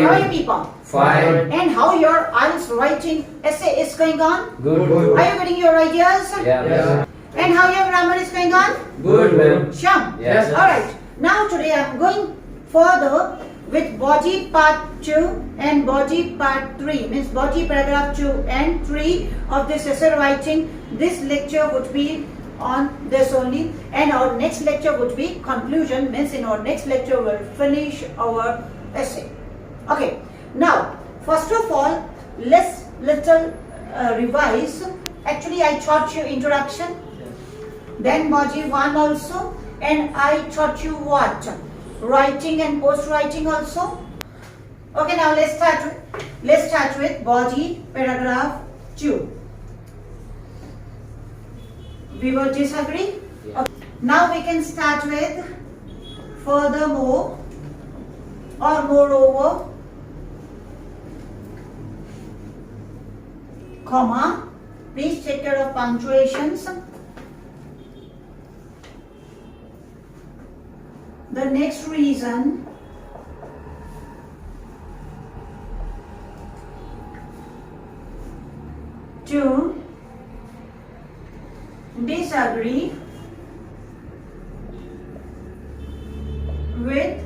Fine. How are you people? Fine. And how your IELTS writing essay is going on? Good. Are you getting your ideas? Yeah. And how your grammar is going on? Good, ma'am. Sure. Yes. Alright. Now today I am going further with body part 2 and body part 3. Means body paragraph 2 and 3 of this essay writing. This lecture would be on this only, and our next lecture would be conclusion. Means in our next lecture we'll finish our essay. Okay. Now first of all, let's revise. Actually I taught you introduction, then body 1 also, and I taught you what? Writing and post writing also. Okay, now let's start with body paragraph 2. We will disagree. Yeah. Okay. Now we can start with furthermore or moreover, comma. Please take care of punctuations. The next reason to disagree with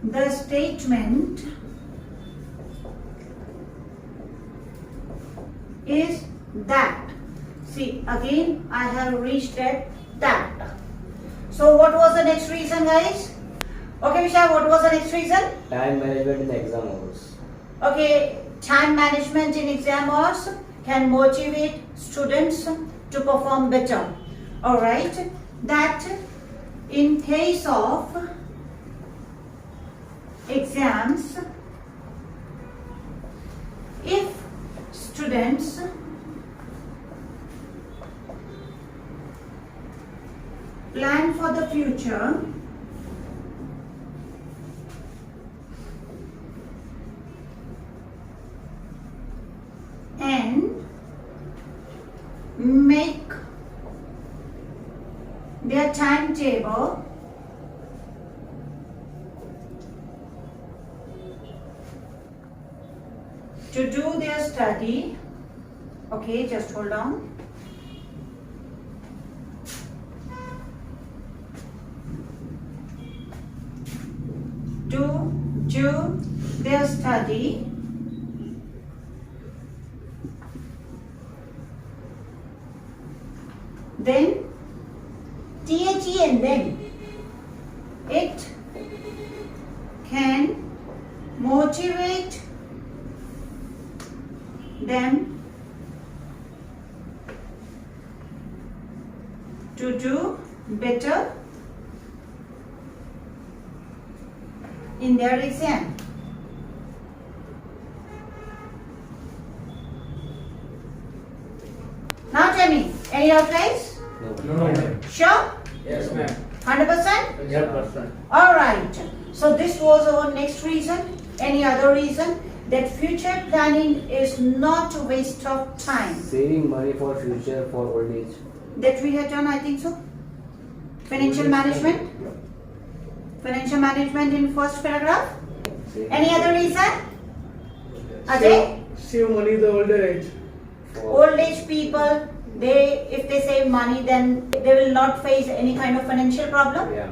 the statement is that. See, again I have reached at that. So what was the next reason, guys? Okay, Vishal, what was the next reason? Time management in exam hours. Okay, time management in exam hours can motivate students to perform better. Alright, that in case of exams, if students plan for the future and make their timetable to do their study. Okay, just hold on. To do their study then THE and then it can motivate them to do better in their exam. Now tell me, any doubt, guys? No. Sure? Yes, ma'am. 100%? 100%. Alright. So this was our next reason. Any other reason? That future planning is not a waste of time. Saving money for future for old age. That we have done, I think so. Financial management. Financial management in first paragraph. Any other reason? Ajay? Save money the older age. Old age people, if they save money, then they will not face any kind of financial problem. Yeah.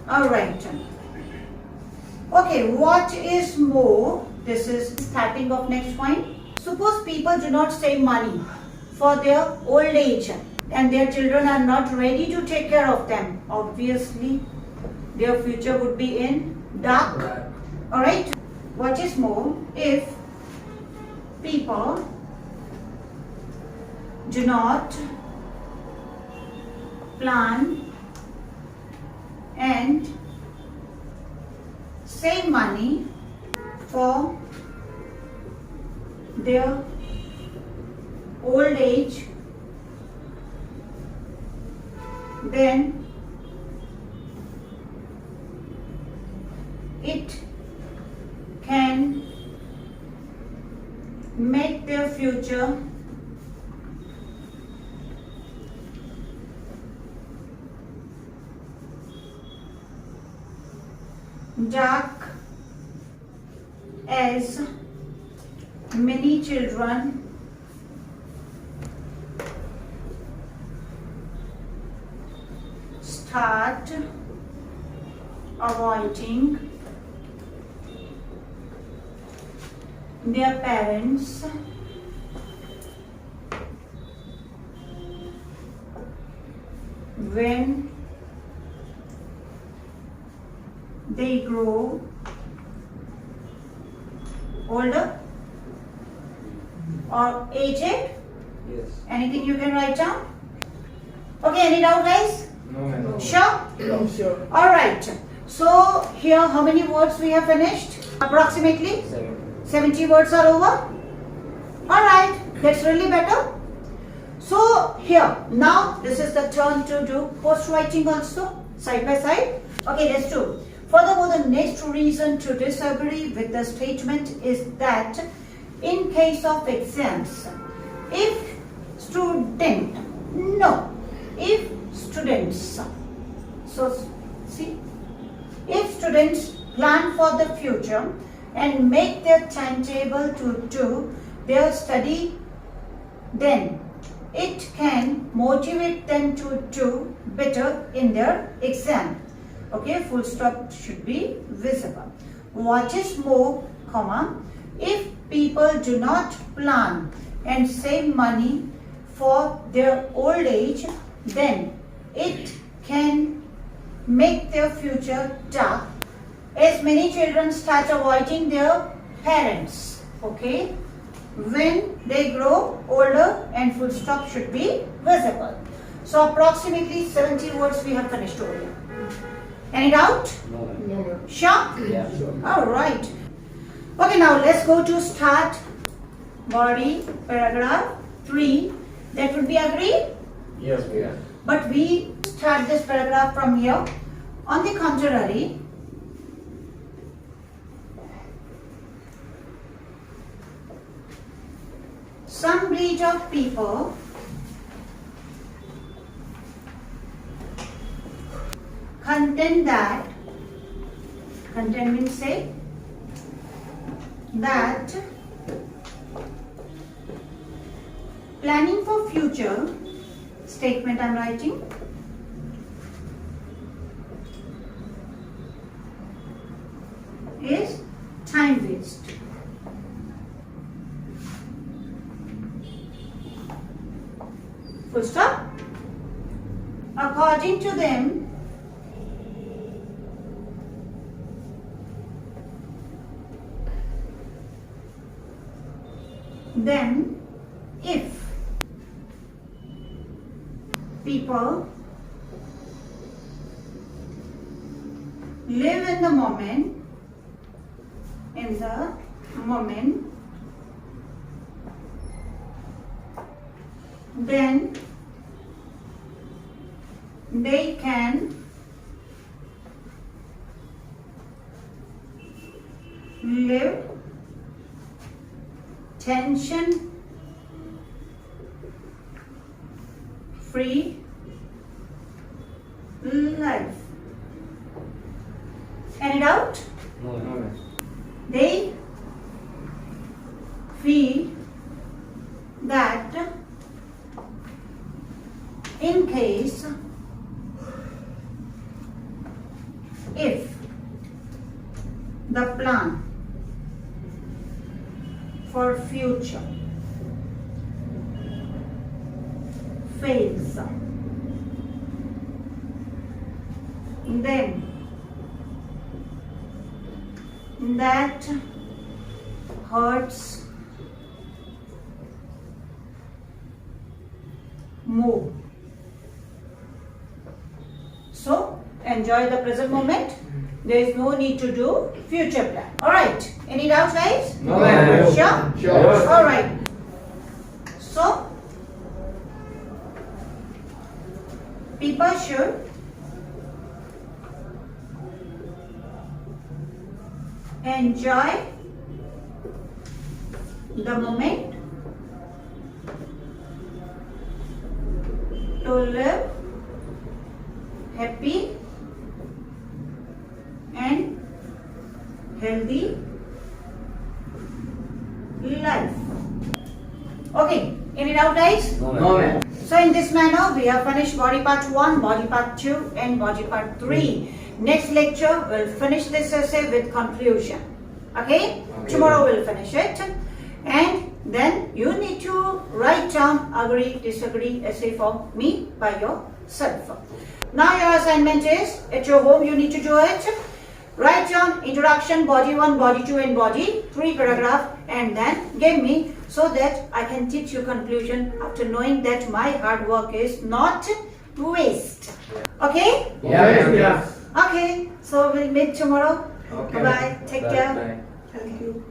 Alright. Okay, what is more? This is starting of next point. Suppose people do not save money for their old age and their children are not ready to take care of them. Obviously, their future would be in dark. Alright. What is more, if people do not plan and save money for their old age, then it can make their future dark as many children start avoiding their parents when they grow older or aged? Yes. Anything you can write down? Okay, any doubt, guys? No, ma'am. Sure? I'm sure. Alright. So, here how many words we have finished? Approximately 70 words are over. Alright, that's really better. So, here, now this is the turn to do post writing also, side by side. Okay, let's do. Furthermore, the next reason to disagree with the statement is that in case of exams, if students, so see, if students plan for the future and make their timetable to do their study, then it can motivate them to do better in their exam. Okay, full stop should be visible. What is more, comma, if people do not plan and save money for their old age, then it can make their future dark as many children start avoiding their parents. Okay, when they grow older, and full stop should be visible. So approximately 70 words we have finished over here. Any doubt? No, ma'am. No, ma'am. Sure? Yeah. All right. Okay, now let's go to start body paragraph 3. That would be agreed? Yes. Yeah. But we start this paragraph from here. On the contrary, some breed of people contend means say that planning for future statement I'm writing is time waste. Full stop. According to them, then if people live in the moment, then they can live tension free life. Any doubt? No, ma'am. They feel that in case if the plan for future fails, then that hurts more. So enjoy the present moment. There is no need to do future plan. Alright. Any doubts, guys? No, ma'am. Sure? Sure. Alright. So people should enjoy the moment to live happy and healthy life. Okay, any doubt guys? No, No, ma'am. So in this manner we have finished body part 1, body part 2 and body part 3. Next lecture we'll finish this essay with conclusion. Okay? Tomorrow we'll finish it. And then you need to write down agree, disagree essay for me by yourself. Now your assignment is at your home you need to do it. Write down introduction, body 1, body 2 and body 3 paragraph and then give me so that I can teach you conclusion after knowing that my hard work is not waste. Okay? Yeah, Yeah. Okay. So we'll meet tomorrow. Okay. Bye-bye. Take care. Bye. Thank you.